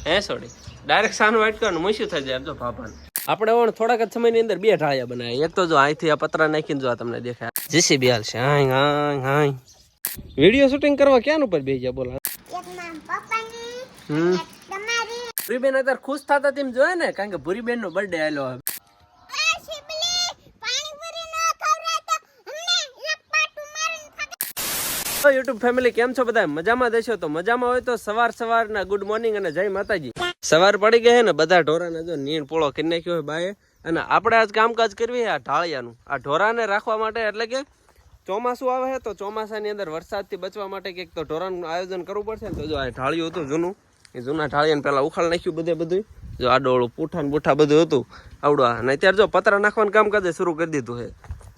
હે સોડી ડાયરેક્ટ સાનું વાઇટ કરવાનું મૂછ્યું થઈ જાય. જો પાપાને આપણે ઓણ થોડાક જ સમયની અંદર બે ઢાળિયા બનાવ્યા. એક તો જો અહીંથી આ પતરા નાખીને જો તમને દેખાય જીસીબી હાલ છે. હાય હાય હાય વિડીયો શૂટિંગ કરવા ક્યાં ઉપર બેસી ગયા બોલા. ભૂરીબેન અત્યારે ખુશ થતા તેમ જોયે ને, કારણ કે ભૂરીબેન નો બર્થડે આવેલો હવે. યુટ્યુબ ફેમિલી કેમ છો બધા? મજામાં દેશો તો મજામાં હોય તો સવારના ગુડ મોર્નિંગ અને જય માતાજી. સવાર પડી ગઈ ને બધા ઢોરાને જો નીણ પોળો કરી નાખ્યો હોય બાએ, અને આપણે આજ કામકાજ કરવી આ ઢાળિયાનું. આ ઢોરાને રાખવા માટે, એટલે કે ચોમાસું આવે છે તો ચોમાસાની અંદર વરસાદથી બચવા માટે કંઈક તો ઢોરાનું આયોજન કરવું પડશે ને. તો જો આ ઢાળિયું હતું જૂનું, એ જૂના ઢાળિયાને પહેલા ઉખાડ નાખ્યું બધું. જો આડોળું પૂઠા ને બુઠા બધું હતું આવડું. અને અત્યારે જો પતરા નાખવાનું કામકાજ શરૂ કરી દીધું છે.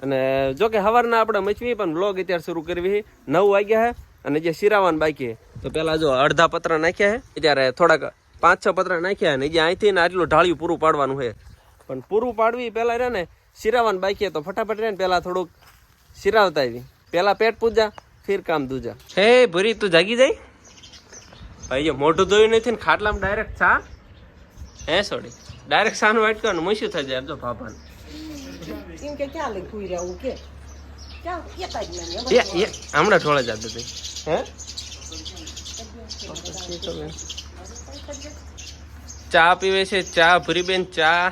અને જો કે સવારના આપણે મચવી પણ બ્લોગ અત્યારે શરૂ કરવી 9 વાગ્યા છે અને જે શિરાવાનું બાકી છે. તો પેલા જો અડધા પતરા નાખ્યા છે, અત્યારે થોડાક 5-6 પતરા નાખ્યા અને જે અહીંથી ને આટલું ઢાળિયું પૂરું પાડવાનું છે. પણ પૂરું પાડવી પેલા રહે ને શિરાવાનું બાકી છે, તો ફટાફટ રહે ને પેલા થોડુંક શિરાવતા આવી. પેલા પેટ પૂજા ફિર કામ દૂજા. હે ભૂરી તું જાગી જાય ભાઈ. જો મોઢું ધોયું નથી ને ખાટલામાં ડાયરેક્ટ ચા. હે સોડી ડાયરેક્ટ સાનું વાઇટ કરવાનું મૂછ્યું થઈ જાય. જો પાપાને હમણાં થોડા જાત હતી. હે ચા પીવે છે, ચા ભૂરીબેન ચા.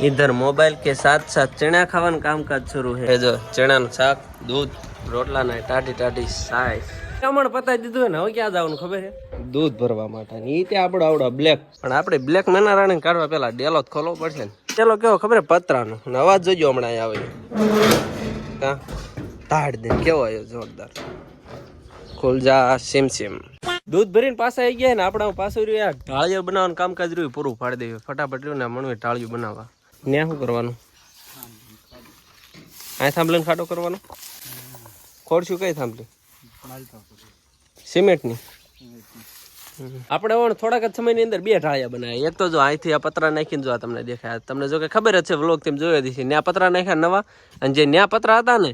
इधर मोबाइल के साथ साथ चना खाવાનું કામકાજ શરૂ છે. જો ચણાનું શાક, દૂધ, રોટલા ને ટાટી સાય કમણ પતાવી દીધું ને. હવે ક્યાં જવાનું ખબર છે? દૂધ ભરવા માટે. ઈ તે આવડો બ્લેક, પણ આપણે બ્લેક મેનારાને કાઢવા પેલા ડેલો ખોલવો પડશે ને. ચલો કેવો ખબર પતરાનો અવાજ જોજો હમણાં આવે. કા તાડ દે કેવો આવ્યો જોરદાર. ખોલ જા સેમ દૂધ ભરીને પાછા આવી ગયા ને. આપણે પાછું રહ્યું ઢાળિયો બનાવવાનું કામકાજ રહ્યું પૂરું પાડી દેવું. ફટાફટ રહ્યું ને મણવે ઢાળિયું બનાવવા. ત્યાં શું કરવાનું? આ થાંભલીને ખાડો કરવાનો. ખોડશું કઈ થાંભલી? સિમેન્ટની. આપણે થોડાક જ સમયની અંદર બે ઢાળિયા બનાવ્યા. એક તો જો અહીંથી આ પતરા નાખીને જો તમને દેખાય. તમને જો કે ખબર જ છે, વ્લોગ તેમ જોયો હતી. ન્યા પતરા નાખ્યા નવા, અને જે ન્યા પતરા હતા ને,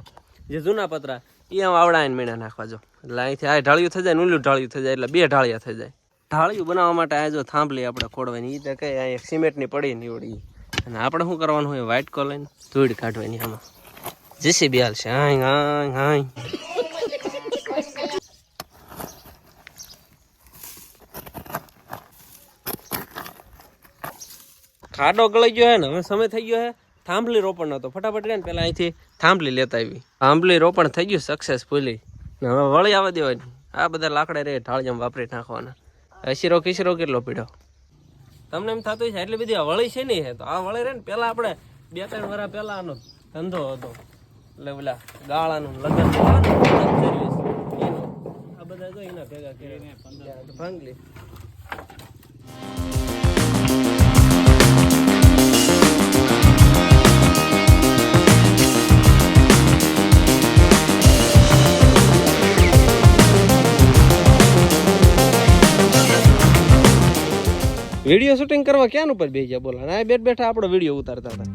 જે જૂના પતરા, એ આવડાને મેળા નાખવા. જો એટલે અહીંથી આ ઢાળિયું થઈ જાય, ઊંલું ઢાળિયું થઈ જાય, એટલે બે ઢાળિયા થઈ જાય. ઢાળિયું બનાવવા માટે આ જો થાંભલી આપણે ખોડવાની. એ તો કઈ આ એક સિમેન્ટની પડી નીવડી. અને આપણે શું કરવાનું હોય? વ્હાઈટ કોલર ધૂળ કાઢવાની. આમાં જીસીબી હાલ છે. હાય હાય હાય ખાડો ગળી ગયો હે ને. હવે સમય થઈ ગયો હે થાંભલી રોપણ નો. તો ફટાફટ રે ને પેલા અહીંથી થાંભલી લેતા આવી. થાંભલી રોપણ થઈ ગયું સક્સેસફુલી. હવે વળી આવવા દેવાની. આ બધા લાકડા રે ઢાળિયામાં વાપરી નાખવાના. અશીરો કિશરો કેટલો પીડ્યો તમને એમ થતું છે એટલી બધી વળી છે નહીં. તો આ વળી રે ને પેલા આપણે 2-3 વર્ષ પહેલા આનો ધંધો હતો. એટલે પેલા ગાળાનું લગ્ન સર્વિસ એનો આ બધા જો એના ભેગા કરીને ભાંગલી. વિડીયો શૂટિંગ કરવા ક્યાં ઉપર બેસી ગયા બોલા. ના બેઠા આપણો વિડીયો ઉતારતા હતા.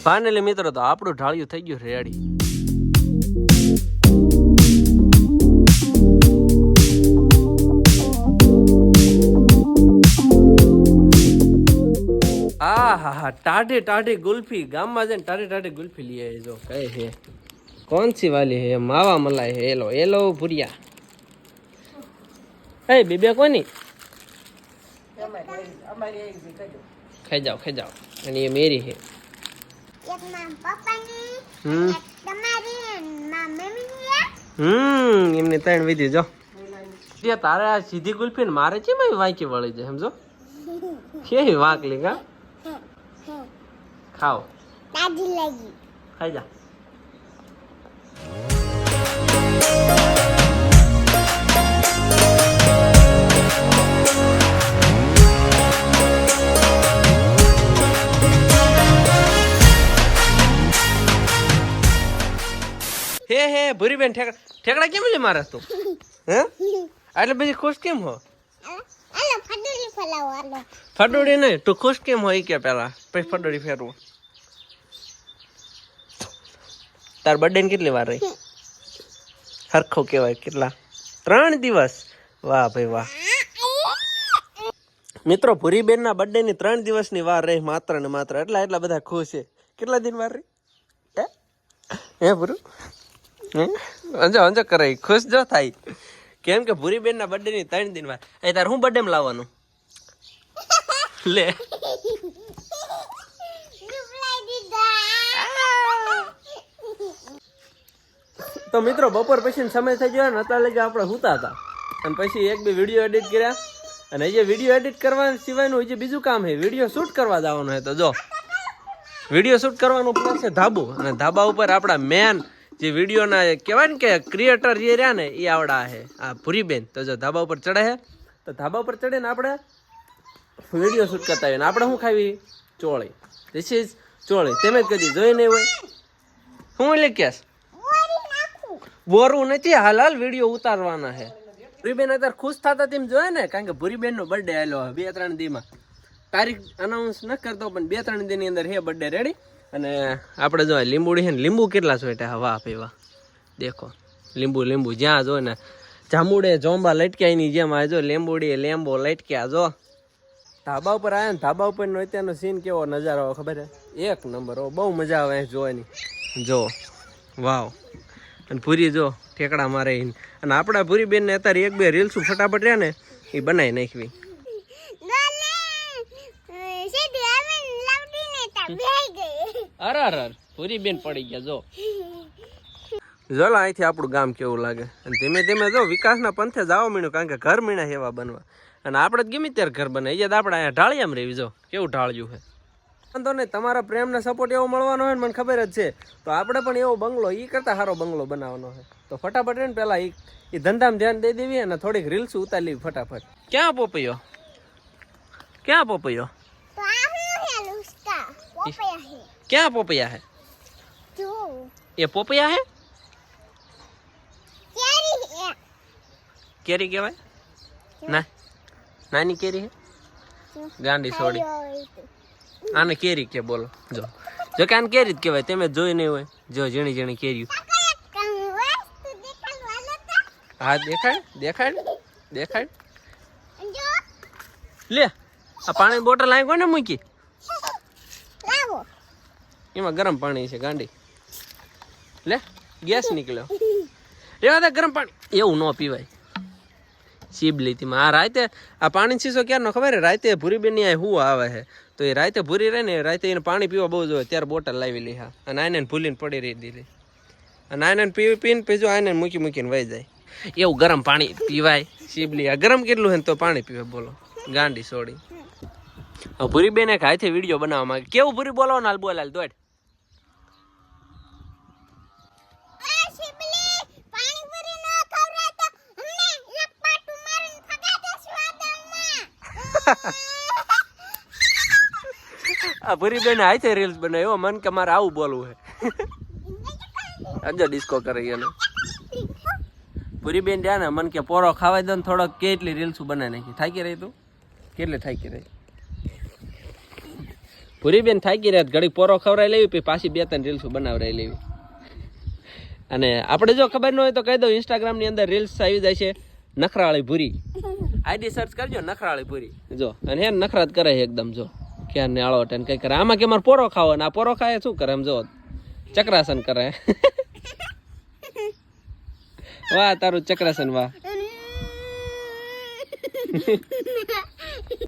ફાઇનલી મિત્રો તો આપણું ઢાળિયું થઈ ગયું રેડી. હા ટાઢી ગુલ્ફી. ગામમાં જઈને ટાઢી ગુલ્ફી લઈ આવી. જો કઈ હે કોણ સી વાલી હે? માવા મલાઈ હે. એલો ભુરિયા. હે બીબે કોની? ખાઈ જાઓ. અને એ મેરી હે. એમને 3 વિધિ. જો તારે આ સીધી ગુલ્ફી ને મારે છે વાંકી વળી જાય. સમજો કેવી વાંકલી. કા ખાઓ ખાઈ જા. હે ભૂરીબેન ઠેકડા કેમ લે મારે તું હે એટલે પછી ખુશ કેમ હો ફડોડી નહીં તું ખુશ કેમ હોય કે પેલા પછી ફડોડી ફેરવું તાર બર્થડે ને કેટલી વાર રહી હરખો કેવાય કેટલા 3 દિવસ વાહ ભાઈ વાહ મિત્રો ભૂરીબેન ના બર્થડે ની 3 દિવસની વાર રહી માત્ર ને માત્ર એટલા બધા ખુશ છે કેટલા દિન વાર રહી હે ભૂરુ અંજો કરે ખુશ જો થાય કેમ કે ભૂરીબેન ના બર્થડે ની 3 દિન વાર એ તાર હું બર્થડે માં લાવવાનું લે તો મિત્રો બપોર પછી સમય થઈ ગયો ને અત્યારે લગી આપણે હુતા હતા અને પછી એક બે વિડીયો એડિટ કર્યા અને જે વિડીયો એડિટ કરવા સિવાયનું જે બીજું કામ છે વિડીયો શૂટ કરવા જવાનું છે તો જો વિડીયો શૂટ કરવાનું પ્લાન છે ધાબુ અને ધાબા ઉપર આપણા મેન જે વિડીયોના કહેવાય ને કે ક્રિએટર જે રહ્યા ને એ આવડા છે આ ભૂરીબેન તો જો ધાબા ઉપર ચડે છે તો ધાબા ઉપર ચડીને આપણે વિડીયો શૂટ કરતા હોય ને આપણે શું ખાવી ચોળી ધીસ ઇઝ ચોળી તમે જ કદી જોઈ નહીં હોય હું એટલે કેસ બોરવું નથી હાલ વિડીયો ઉતારવાના છે ભૂરીબેન અત્યારે ખુશ થતા તેમ જોયે ને કારણ કે ભૂરીબેન નો બર્થડે આવેલો 2-3 દીમાં તારીખ અનાઉન્સ ન કરતો પણ 2-3 દી ની અંદર હે બર્થડે રેડી અને આપણે જો લીંબુડી છે ને લીંબુ કેટલા સોટા વાહ ભાઈ વાહ દેખો લીંબુ જ્યાં જો ને જાંબુડે જોંબા લટક્યા ની જેમ આ જો લીંબુડી લેમ્બો લટક્યા જો ધાબા ઉપર આવ્યા ને ધાબા ઉપર નો અત્યારનો સીન કેવો નજારો આવે ખબર છે એક નંબર બહુ મજા આવે જોવાની જો વાવ અને પૂરી જો ઠેકડા મારે અને આપણા ભૂરીબેન ને અત્યારે 1-2 રીલ્સ ફટાફટ રહ્યા ને એ બનાવી નાખવી અરે ભૂરીબેન પડી ગયા જો જોલો અહીંથી આપણું ગામ કેવું લાગે અને ધીમે ધીમે જો વિકાસના પંથે જવા મીણ્યું કારણ કે ઘર મીણા એવા બનવા અને આપણે ગમે ત્યારે ઘર બને એ આપણે અહીંયા ઢાળિયામાં રહેવી જો કેવું ઢાળ્યું છે વાંધો નહીં તમારા પ્રેમને સપોર્ટ એવો મળવાનો હોય ને મને ખબર જ છે તો આપણે પણ એવો બંગલો એ કરતા સારો બંગલો બનાવવાનો છે તો ફટાફટ ને પેલા એ ધંધામાં ધ્યાન દઈ દેવી અને થોડીક રીલ્સ ઉતારી લેવી ફટાફટ ક્યાં પોપૈયો ક્યાં પોપૈયો ક્યાં પોપૈયા હે એ પોપૈયા હે કેરી કહેવાય ના નાની કેરી હે ગાંડી છોડી આને કેરી કે બોલો જો કે આને કેરી જ કહેવાય તમે જોઈ નહીં હોય જો ઝીણી ઝીણી કેરી હા દેખાડ લે આ પાણી બોટલ આવી કોને મૂકી એમાં ગરમ પાણી છે ગાંડી લે ગેસ નીકળ્યો એવા ગરમ પાણી એવું ન પીવાય સીબલી માં આ રાતે આ પાણી શીશો ક્યારનો ખબર હે રાતે ભૂરીબેન ની હું આવે છે તો એ રાતે ભૂરી રહે ને રાતે એને પાણી પીવા બહુ જોઈએ ત્યારે બોટલ લાવી લી હા અને આને ભૂલીને પડી રહી દીધી અને આને પીને પીજો આને મૂકીને વહી જાય એવું ગરમ પાણી પીવાય સીબલી આ ગરમ કેટલું હે તો પાણી પીવે બોલો ગાંડી છોડી ભૂરીબેન એક હાથે વિડીયો બનાવવા માંગે કેવું ભૂરી બોલાવો હાલ બોલ હાલ દોડ આ ભૂરીબેન હાથે રીલ્સ બનાવ્યો મન કે મારે આવું બોલવું હે આજે ડિસ્કો કરે એને ભૂરીબેન ત્યાં ને મન કે પોરો ખાવા દો ને થોડોક કેટલી રીલ્સ બનાવી નાખી થાકી રહી તું કેટલી થાકી રહી ભૂરીબેન થાકી રહ્યા ઘડી પોરો ખવડાવી લેવી પછી પાછી 2-3 રીલ્સ બનાવડાવી લેવી અને આપણે જો ખબર ન હોય તો કહી દઉં ઇન્સ્ટાગ્રામ ની અંદર રીલ્સ આવી જાય છે નખરાળી ભૂરી આઈડી સર્ચ કરજો નખરાળી ભૂરી જો અને હે નખરાત કરે એકદમ જો ક્યાં ને આળો ટન કઈ કરે આમાં કે મારે પોરો ખાવો ને આ પોરો ખાય શું કરે એમ જો ચક્રાસન કરે વાહ તારું ચક્રાસન વાહ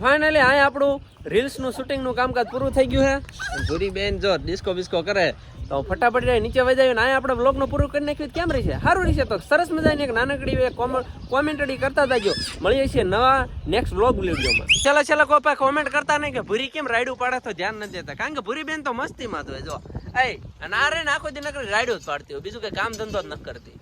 ફાઇનલી આ આપણું રીલ્સ નું શૂટિંગ નું કામકાજ પૂરું થઈ ગયું છે ભૂરીબેન જો ડિસ્કો બિસ્કો કરે તો ફટાફટ નીચે વહી જાય ને આપણે બ્લોગ નું પૂરું કરી નાખ્યું કેમ રહેશે સારું રહેશે તો સરસ મજાની એક નાનકડી કોમેન્ટડી કરતા જાજો મળીએ છીએ નવા નેક્સ્ટ બ્લોગ વિડીયોમાં છેલ્લા કોઈ કોમેન્ટ કરતા નહીં કે ભૂરી કેમ રાયડું પાડે તો ધ્યાન નથી દેતા કારણ કે ભૂરીબેન તો મસ્તીમાં તો જો અને આ રે આખો દિન રાયડું જ પાડતી હોય બીજું કઈ કામ ધંધો જ નથી કરતી